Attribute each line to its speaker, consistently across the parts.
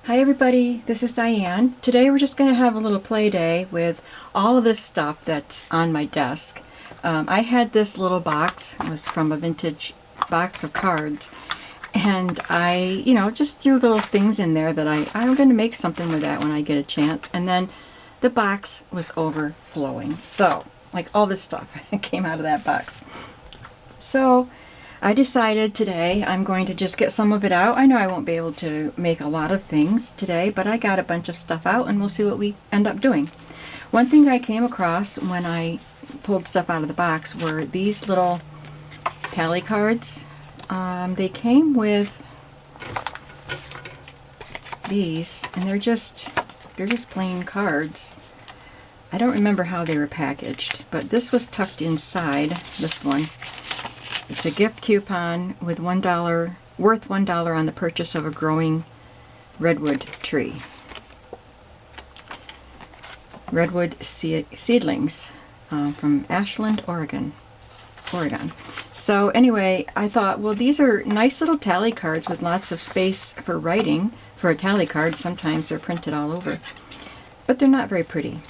Speaker 1: Hi everybody, this is Diane. Today we're just going to have a little play day with all of this stuff that's on my desk. I had this little box, it was from a vintage box of cards, and I, just threw little things in there that I'm going to make something with that when I get a chance. And then the box was overflowing. So, like all this stuff came out of that box. So I decided today I'm going to just get some of it out. I know I won't be able to make a lot of things today, but I got a bunch of stuff out and we'll see what we end up doing. One thing I came across when I pulled stuff out of the box were these little tally cards. They came with these, and they're just plain cards. I don't remember how they were packaged, but this was tucked inside this one. It's a gift coupon with $1 worth $1 on the purchase of a growing redwood tree. Redwood seedlings from Ashland, Oregon. So anyway, I thought, well, these are nice little tally cards with lots of space for writing. For a tally card, sometimes they're printed all over, but they're not very pretty.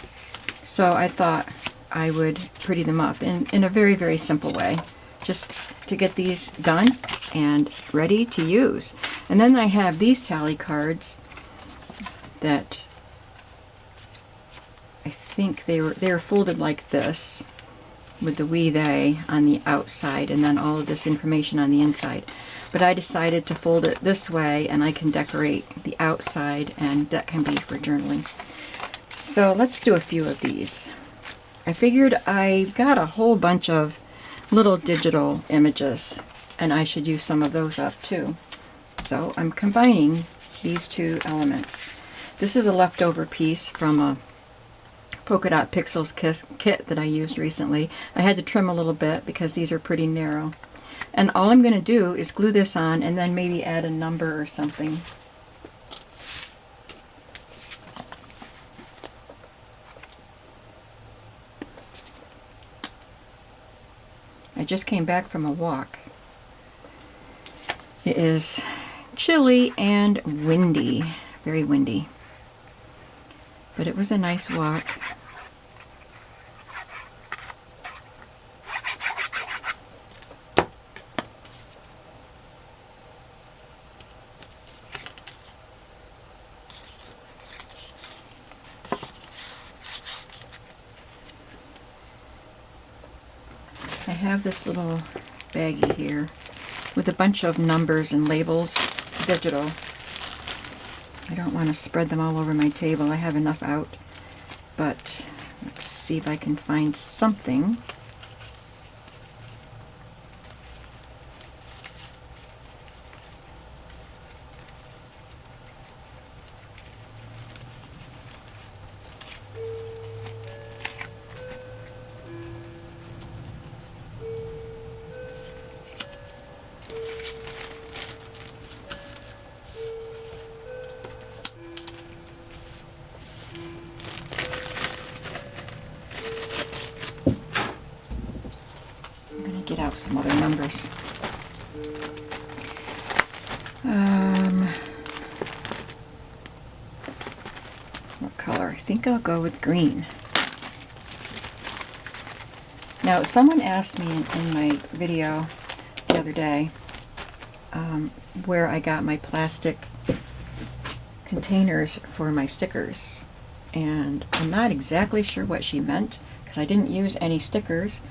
Speaker 1: So I thought I would pretty them up in a very, very simple way, just to get these done and ready to use. And then I have these tally cards that I think they were folded like this, with the we they on the outside and then all of this information on the inside. But I decided to fold it this way, and I can decorate the outside, and that can be for journaling. So let's do a few of these. I figured I got a whole bunch of little digital images, and I should use some of those up too. So I'm combining these two elements. This is a leftover piece from a Polka Dot Pixels kit that I used recently. I had to trim a little bit because these are pretty narrow. And all I'm going to do is glue this on and then maybe add a number or something. I just came back from a walk. It is chilly and windy, very windy. But it was a nice walk. I have this little baggie here with a bunch of numbers and labels, digital. I don't want to spread them all over my table. I have enough out. But let's see if I can find something. Get out some other numbers. What color? I think I'll go with green. Now, someone asked me in my video the other day where I got my plastic containers for my stickers. And I'm not exactly sure what she meant because I didn't use any stickers.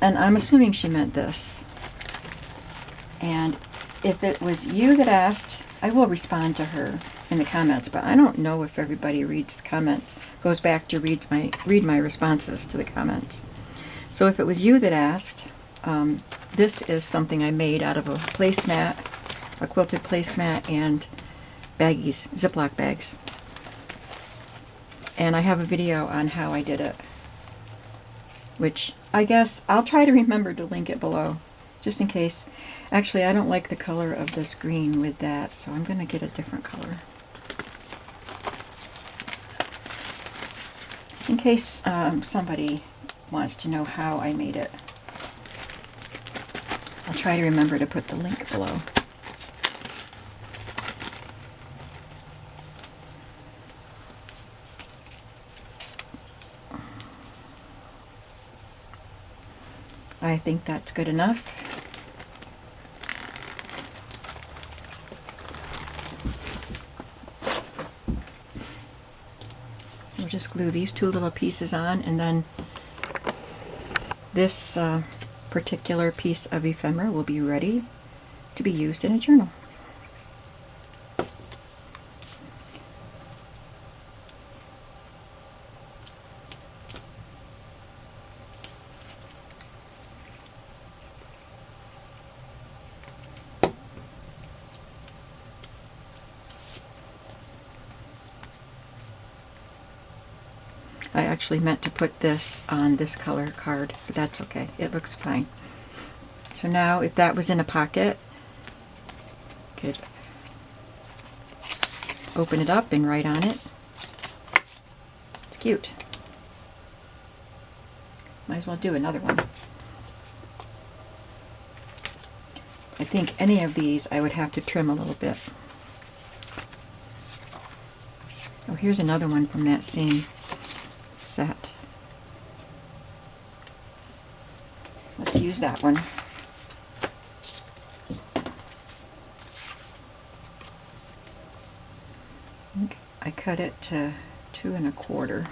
Speaker 1: And I'm assuming she meant this. And if it was you that asked, I will respond to her in the comments, but I don't know if everybody reads the comments, goes back to read my responses to the comments. So if it was you that asked, this is something I made out of a placemat, a quilted placemat, and baggies, Ziploc bags. And I have a video on how I did it, which I guess I'll try to remember to link it below, just in case. Actually, I don't like the color of this green with that, so I'm going to get a different color. In case somebody wants to know how I made it. I'll try to remember to put the link below. I think that's good enough. We'll just glue these two little pieces on, and then this particular piece of ephemera will be ready to be used in a journal. I actually meant to put this on this color card, but that's okay. It looks fine. So now, if that was in a pocket, could open it up and write on it. It's cute. Might as well do another one. I think any of these I would have to trim a little bit. Oh, here's another one from that same set. Let's use that one. I cut it to 2 1/4.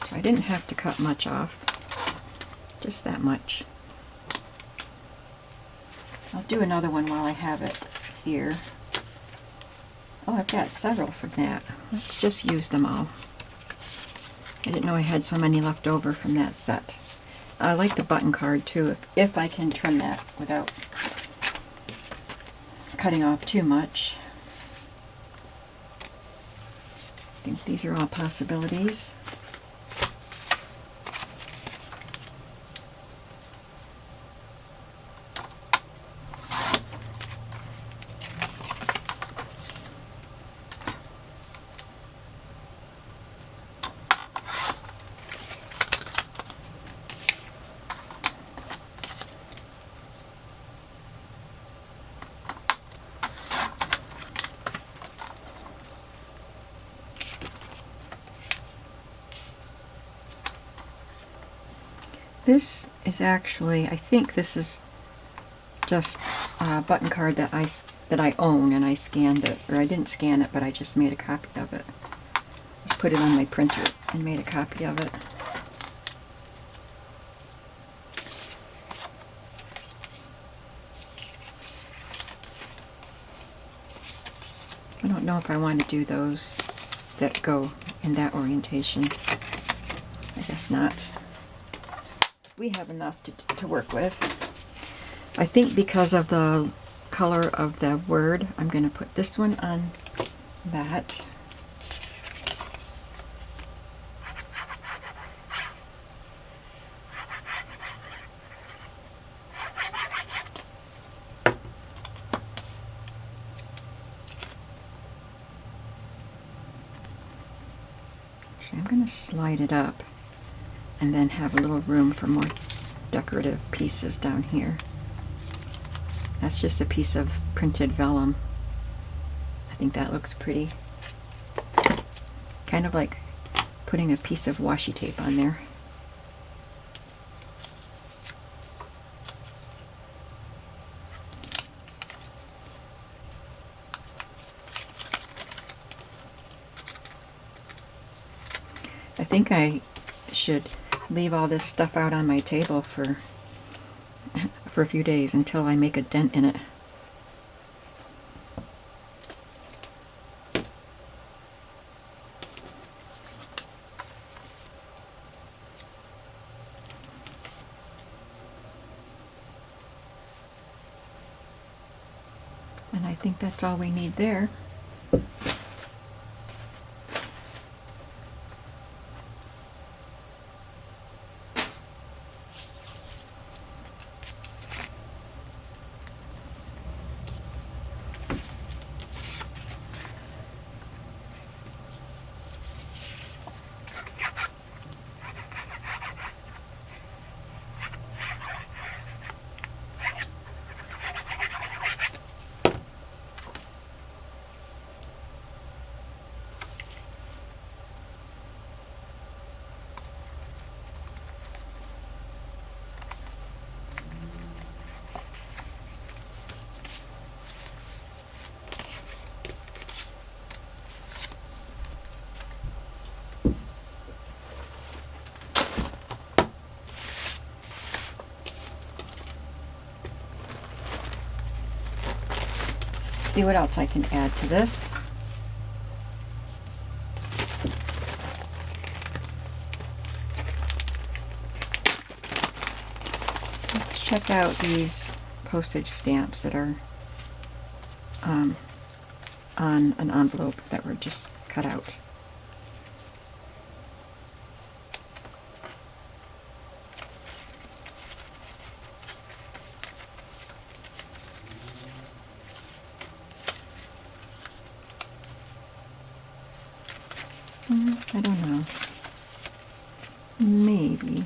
Speaker 1: So I didn't have to cut much off, just that much. I'll do another one while I have it here. Oh, I've got several from that. Let's just use them all. I didn't know I had so many left over from that set. I like the button card too, if I can trim that without cutting off too much. I think these are all possibilities. This is actually, I think this is just a button card that I own, and I scanned it, or I didn't scan it, but I just made a copy of it. Just put it on my printer and made a copy of it. I don't know if I want to do those that go in that orientation. I guess not. We have enough to work with. I think because of the color of the word, I'm going to put this one on that. Actually, I'm going to slide it up and then have a little room for more decorative pieces down here. That's just a piece of printed vellum. I think that looks pretty. Kind of like putting a piece of washi tape on there. I think I should leave all this stuff out on my table for a few days until I make a dent in it. And I think that's all we need there. see what else I can add to this. Let's check out these postage stamps that are on an envelope that were just cut out. I don't know. Maybe.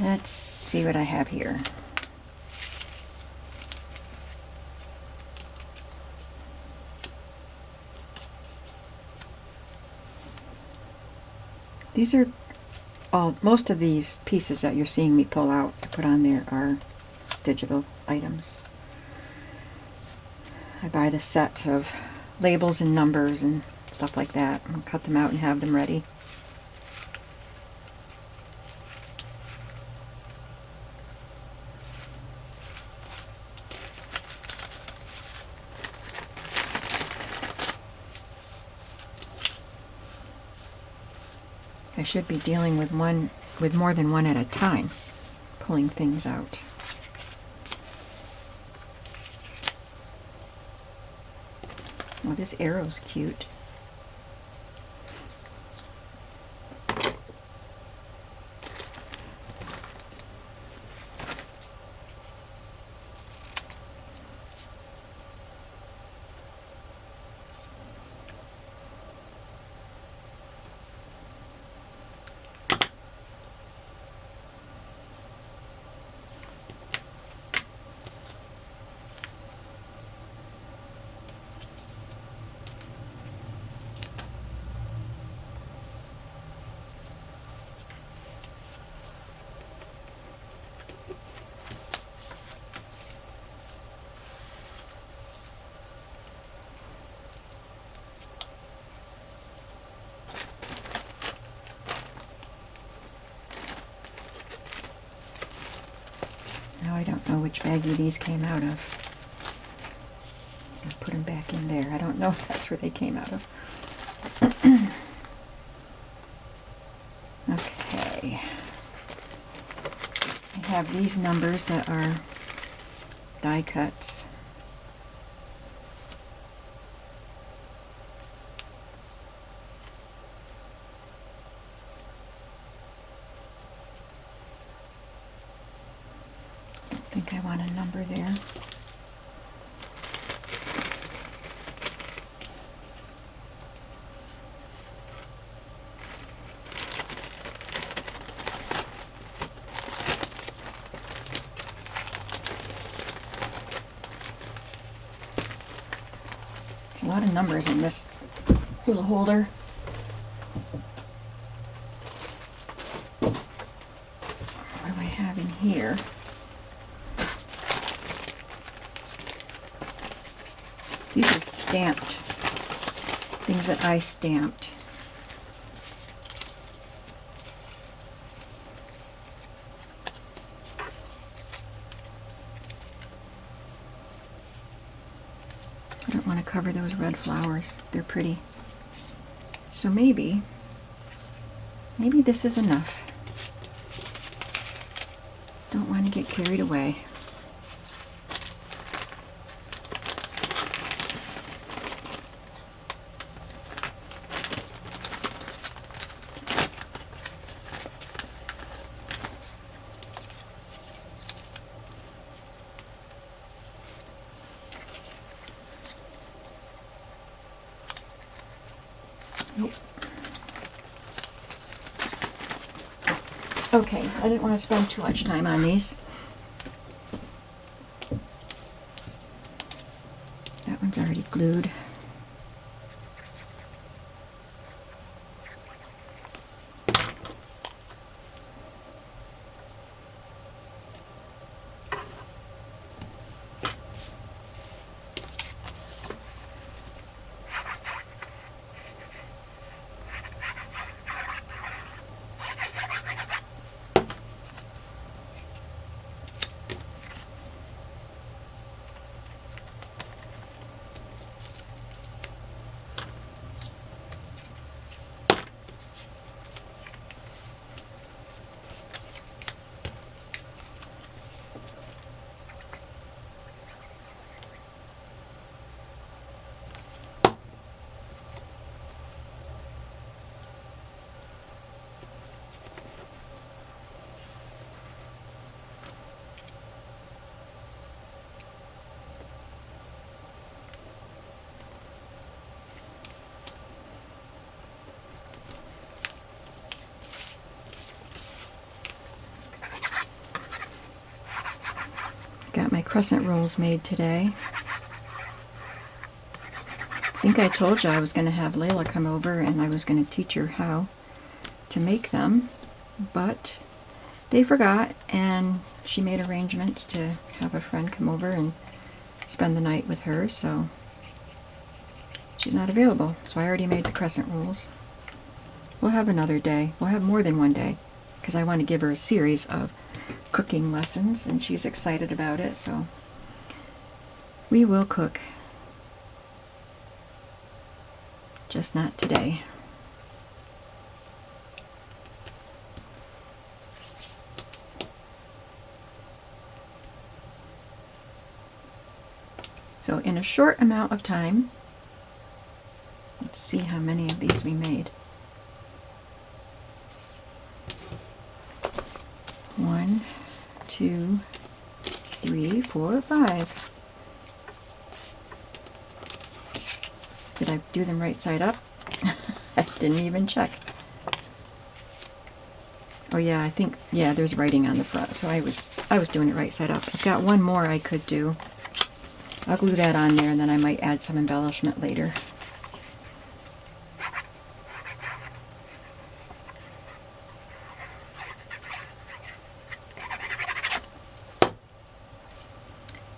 Speaker 1: Let's see what I have here. These are most of these pieces that you're seeing me pull out to put on there are digital items. I buy the sets of labels and numbers and stuff like that and cut them out and have them ready. I should be dealing with more than one at a time, pulling things out. Oh, this arrow's cute. Now I don't know which baggie these came out of. I'll put them back in there. I don't know if that's where they came out of. Okay. I have these numbers that are die cuts. I don't think I want a number there. A lot of numbers in this little holder. What do I have in here? These are stamped, things that I stamped. I don't want to cover those red flowers. They're pretty. So maybe this is enough. Don't want to get carried away. Nope. Okay, I didn't want to spend too much time on these. That one's already glued. crescent rolls made today. I think I told you I was going to have Layla come over and I was going to teach her how to make them, but they forgot, and she made arrangements to have a friend come over and spend the night with her, so she's not available. So I already made the crescent rolls. We'll have another day. We'll have more than one day, because I want to give her a series of cooking lessons, and she's excited about it, so we will cook. Just not today. So in a short amount of time, let's see how many of these we made. 1, 2, 3, 4, 5. Did I do them right side up? I didn't even check. Oh yeah, I think, yeah, there's writing on the front, so I was doing it right side up. I've got one more I could do. I'll glue that on there, and then I might add some embellishment later.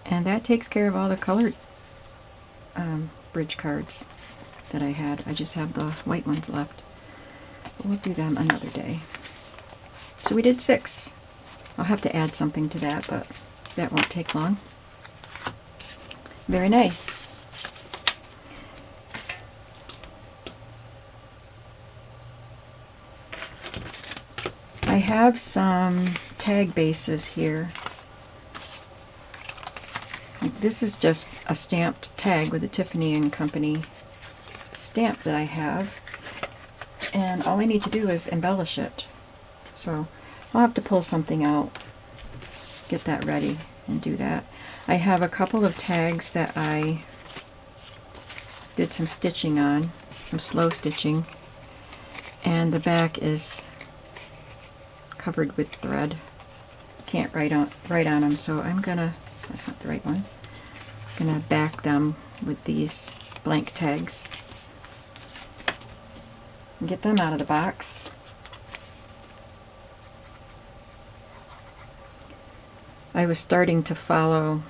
Speaker 1: And that takes care of all the colored bridge cards that I had. I just have the white ones left. But we'll do them another day. So we did 6. I'll have to add something to that, but that won't take long. Very nice. I have some tag bases here. This is just a stamped tag with a Tiffany & Company stamp that I have, and all I need to do is embellish it. So I'll have to pull something out, get that ready, and do that. I have a couple of tags that I did some stitching on, some slow stitching, and the back is covered with thread. Can't write on them, so I'm gonna, that's not the right one, I'm gonna back them with these blank tags and get them out of the box. I was starting to follow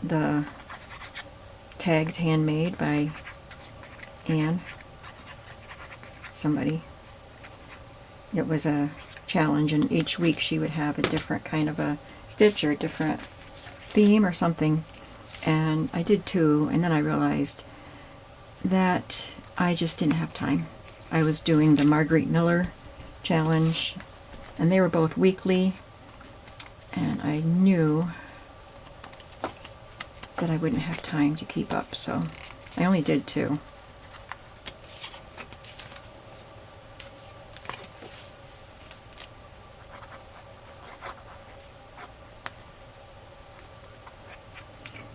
Speaker 1: the tags handmade by Anne, somebody. It was a challenge, and each week she would have a different kind of a stitch or a different theme or something, and I did 2, and then I realized that I just didn't have time. I was doing the Marguerite Miller challenge, and they were both weekly, and I knew that I wouldn't have time to keep up, so I only did 2.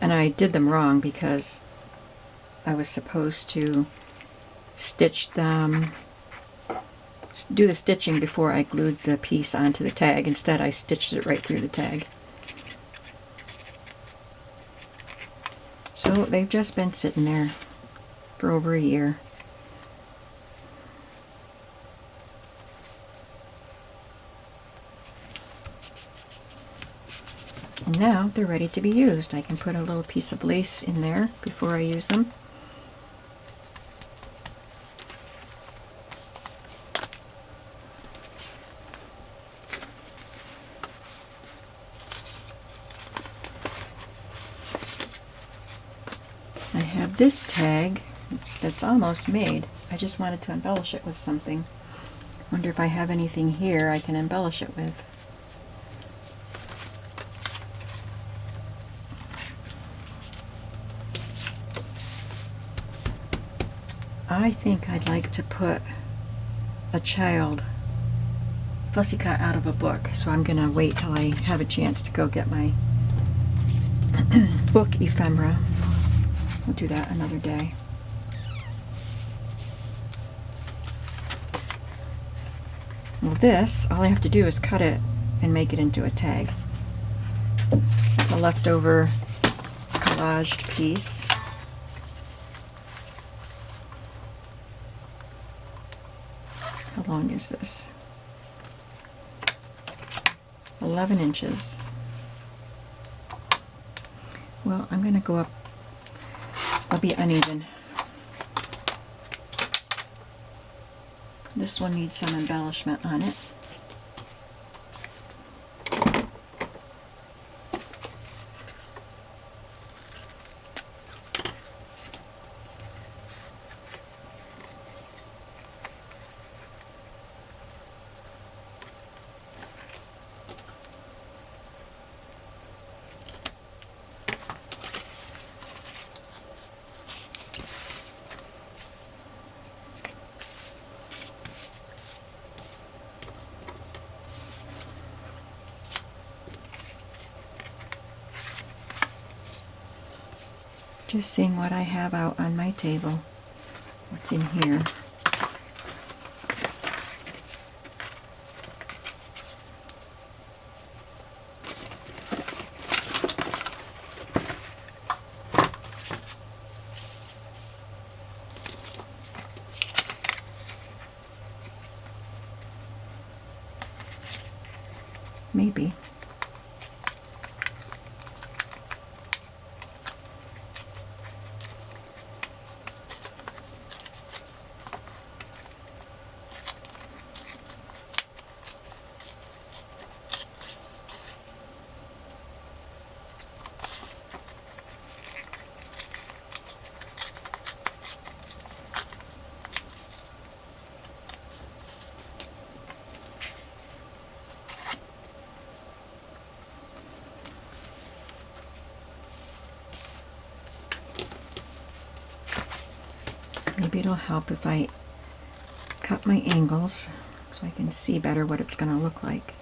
Speaker 1: And I did them wrong because I was supposed to stitch them, do the stitching before I glued the piece onto the tag. Instead, I stitched it right through the tag. So they've just been sitting there for over a year. And now they're ready to be used. I can put a little piece of lace in there before I use them. I have this tag that's almost made. I just wanted to embellish it with something. Wonder if I have anything here I can embellish it with. I think I'd like to put a child fussy cut out of a book, so I'm gonna wait till I have a chance to go get my book ephemera. We'll do that another day. Well, this, all I have to do is cut it and make it into a tag. a leftover collaged piece. How long is this? 11 inches. Well, I'm going to go up. I'll be uneven. This one needs some embellishment on it. Just seeing what I have out on my table. What's in here? Maybe. Maybe it'll help if I cut my angles so I can see better what it's going to look like.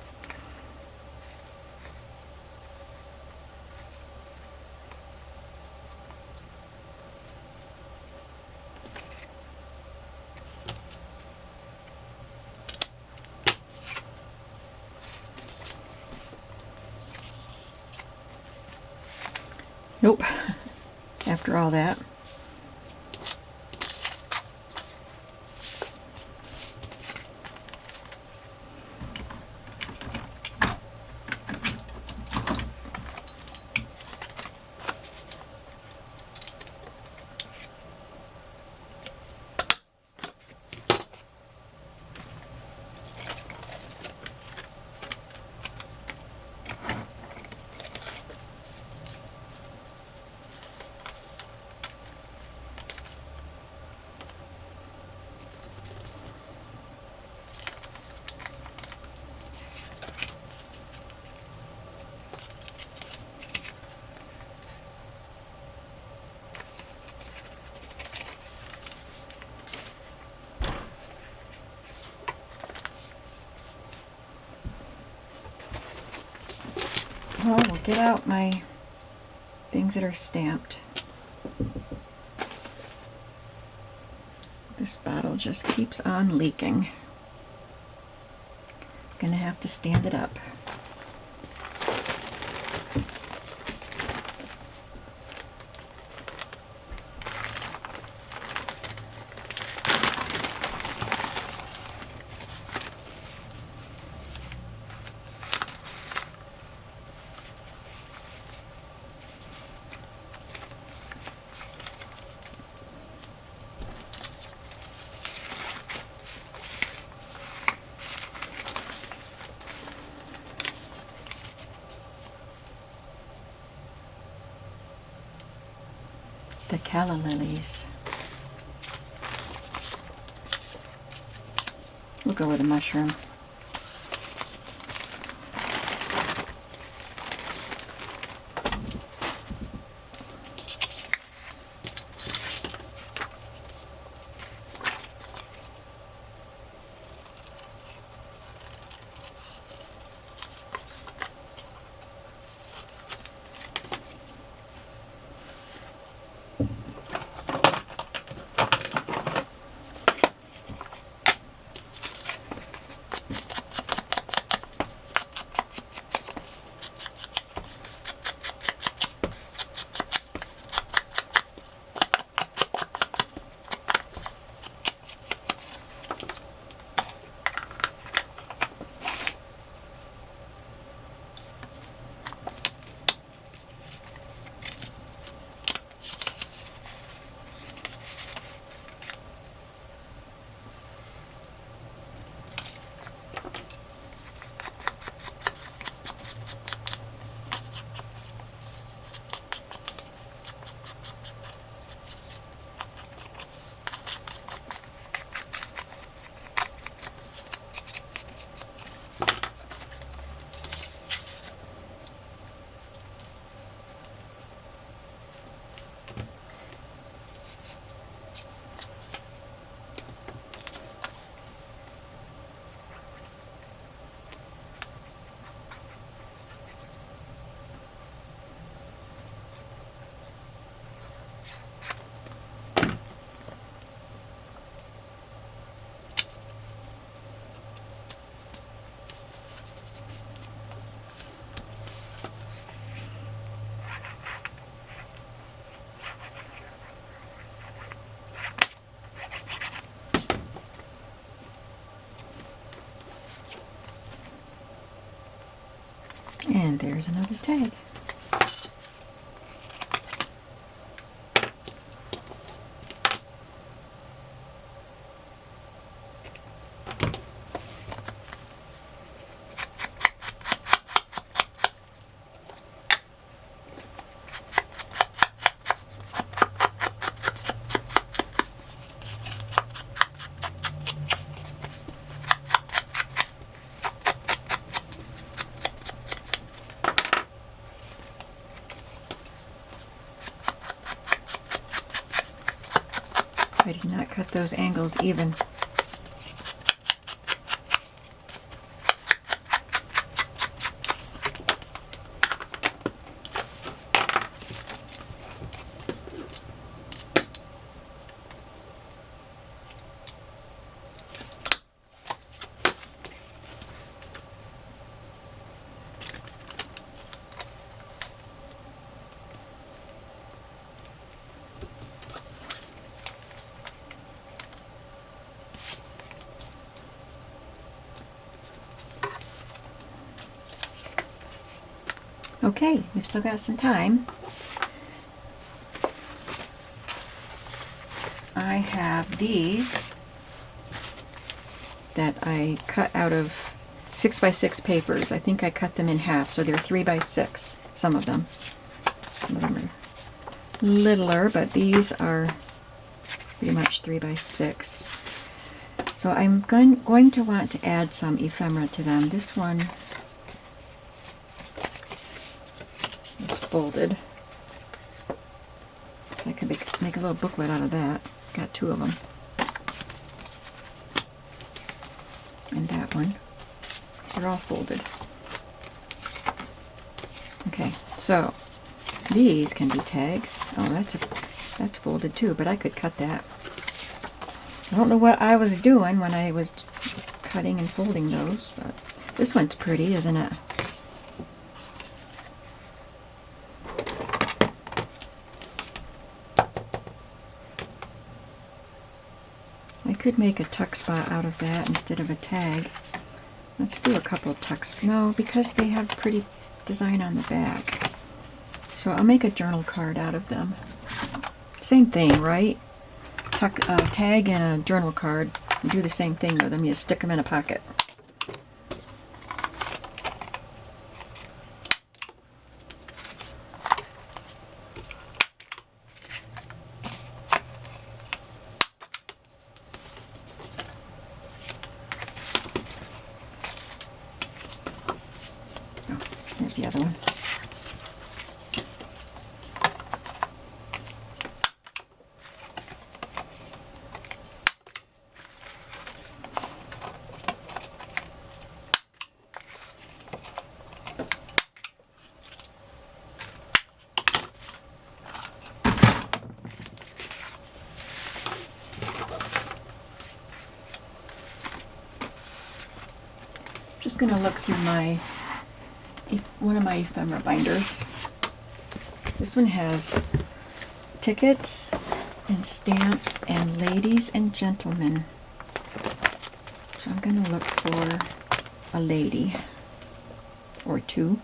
Speaker 1: Nope. After all that. Well, we'll get out my things that are stamped. This bottle just keeps on leaking. Gonna have to stand it up. The calla lilies. We'll go with a mushroom. And there's another tag. I did not cut those angles even. Okay, we've still got some time. I have these that I cut out of 6x6 papers. I think I cut them in half, so they're 3x6, some of them. Some of them are littler, but these are pretty much 3x6. So I'm going to want to add some ephemera to them. This one is folded. I could make a little booklet out of that. Got two of them. And that one. These are all folded. Okay, so these can be tags. Oh, that's folded too, but I could cut that. I don't know what I was doing when I was cutting and folding those, but this one's pretty, isn't it? I could make a tuck spot out of that instead of a tag. Let's do a couple of tucks. No, because they have pretty design on the back. So I'll make a journal card out of them. Same thing, right? Tag and a journal card. You do the same thing with them. You stick them in a pocket. Oh, there's the other one. Just going to look through one of my ephemera binders. This one has tickets and stamps and ladies and gentlemen. So I'm going to look for a lady or two.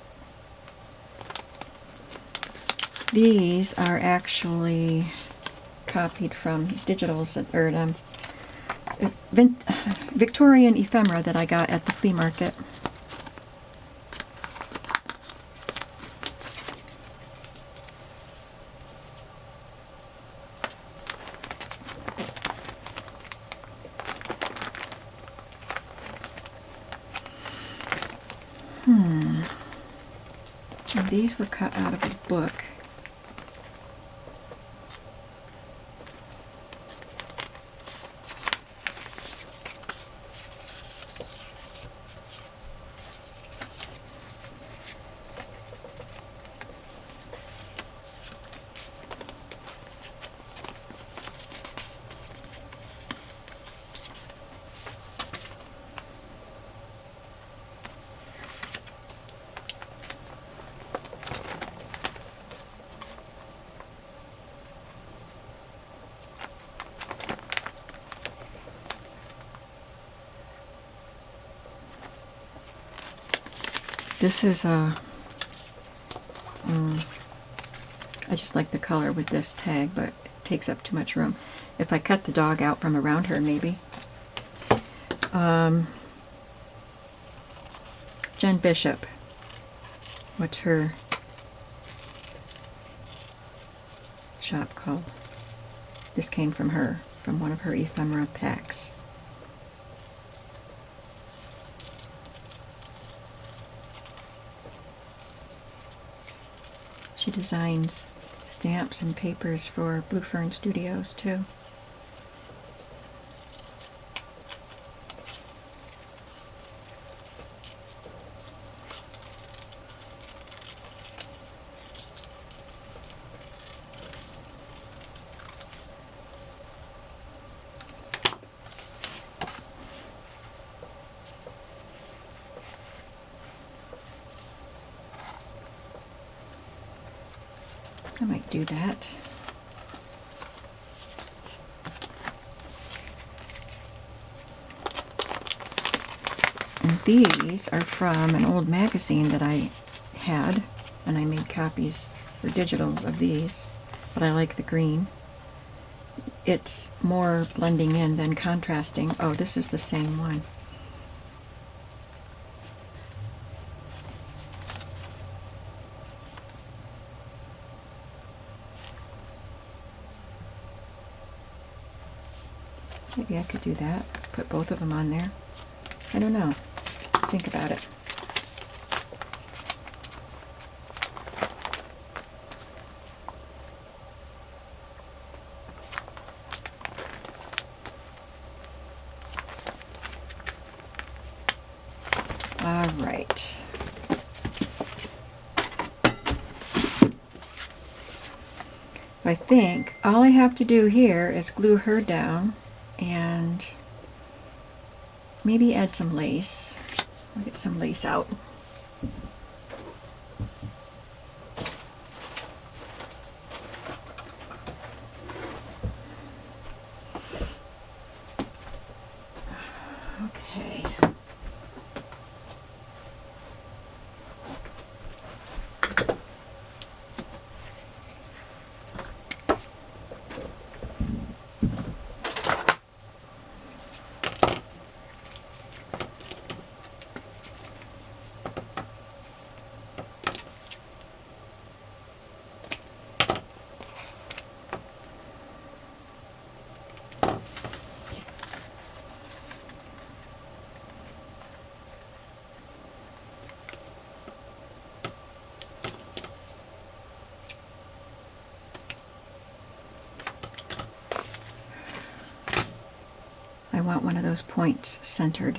Speaker 1: These are actually copied from digitals or Victorian ephemera that I got at the flea market. And these were cut out of a book. This is a I just like the color with this tag, but it takes up too much room. If I cut the dog out from around her, maybe. Jen Bishop. What's her shop called? This came from her, from one of her ephemera packs. She designs stamps and papers for Blue Fern Studios too. I might do that. And these are from an old magazine that I had, and I made copies for digitals of these, but I like the green. It's more blending in than contrasting. Oh, this is the same one. Maybe I could do that. Put both of them on there. I don't know. Think about it. All right. I think all I have to do here is glue her down and maybe add some lace. I'll get some lace out. Okay. I want one of those points centered.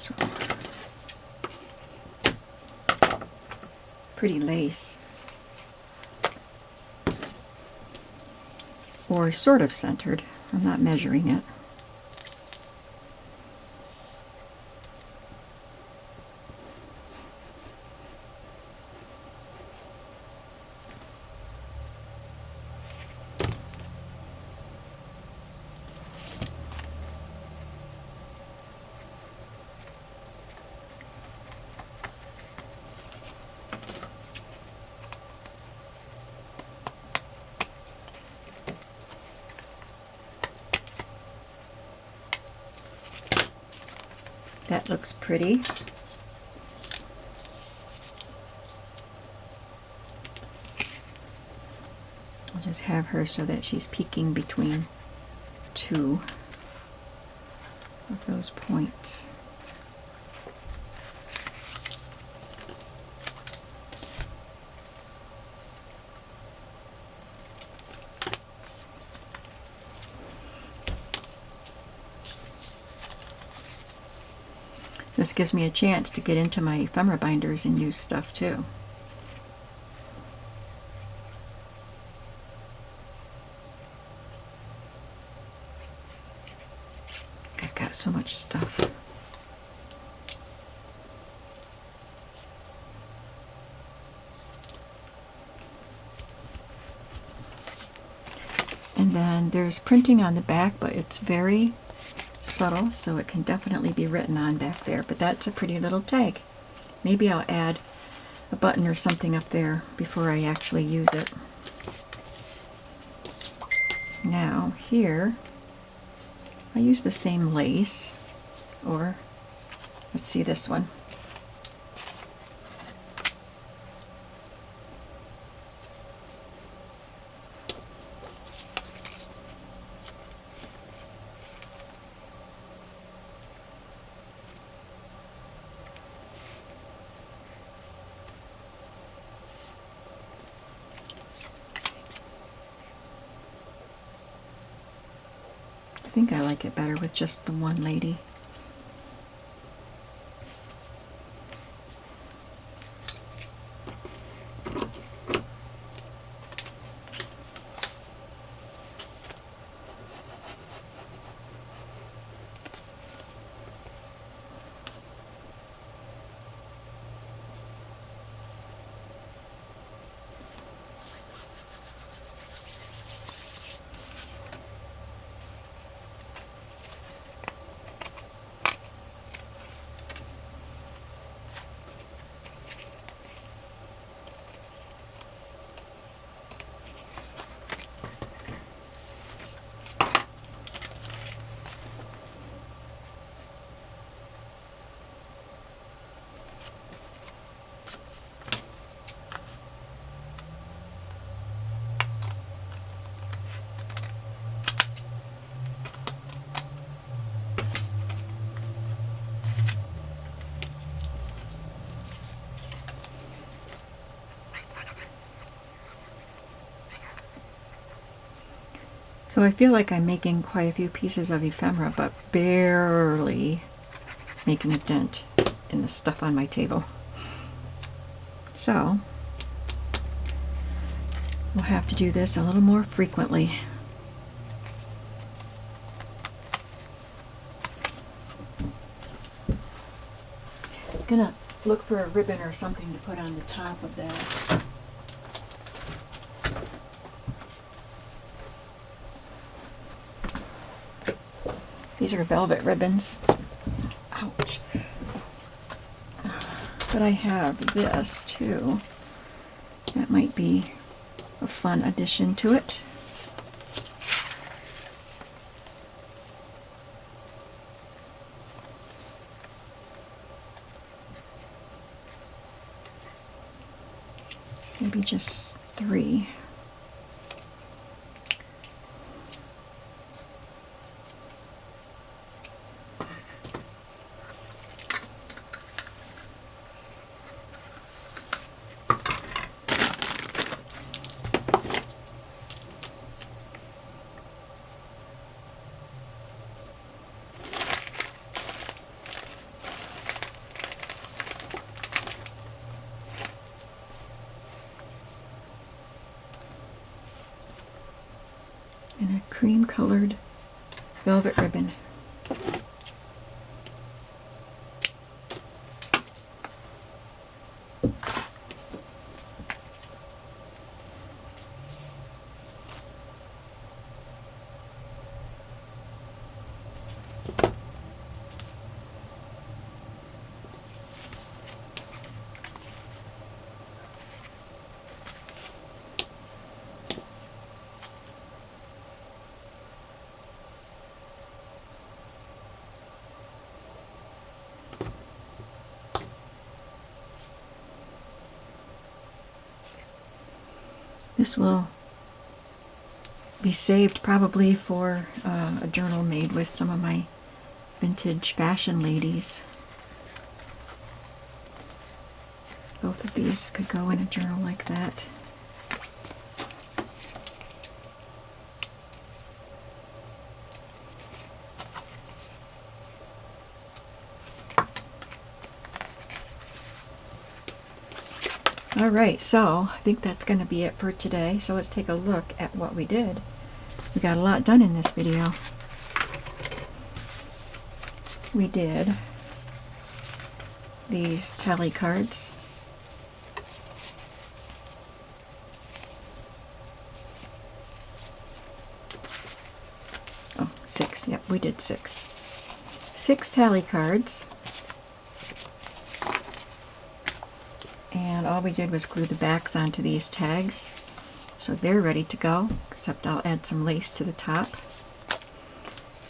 Speaker 1: So, pretty lace. Or sort of centered. I'm not measuring it. That looks pretty. I'll just have her so that she's peeking between two of those points. This gives me a chance to get into my ephemera binders and use stuff too. I've got so much stuff. And then there's printing on the back, but it's very subtle, so it can definitely be written on back there. But that's a pretty little tag. Maybe I'll add a button or something up there before I actually use it. Now here, I use the same lace, or let's see this one. I think I like it better with just the one lady. So I feel like I'm making quite a few pieces of ephemera, but barely making a dent in the stuff on my table. So we'll have to do this a little more frequently. I'm gonna look for a ribbon or something to put on the top of that. These are velvet ribbons. Ouch. But I have this too. That might be a fun addition to it. Maybe just 3. And a cream colored velvet ribbon. This will be saved probably for a journal made with some of my vintage fashion ladies. Both of these could go in a journal like that. Alright, so I think that's going to be it for today. So let's take a look at what we did. We got a lot done in this video. We did these tally cards. Oh, 6. Yep, we did 6. 6 tally cards. And all we did was glue the backs onto these tags. So they're ready to go, except I'll add some lace to the top.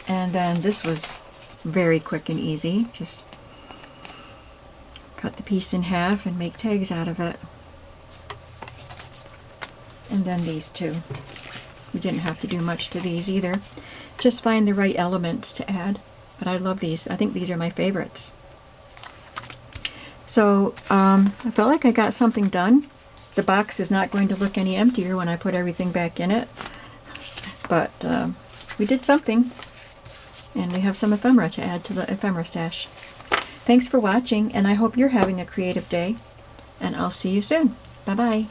Speaker 1: And then this was very quick and easy. Just cut the piece in half and make tags out of it. And then these two. We didn't have to do much to these either. Just find the right elements to add. But I love these. I think these are my favorites. So I felt like I got something done. The box is not going to look any emptier when I put everything back in it. But we did something. And we have some ephemera to add to the ephemera stash. Thanks for watching, and I hope you're having a creative day. And I'll see you soon. Bye-bye.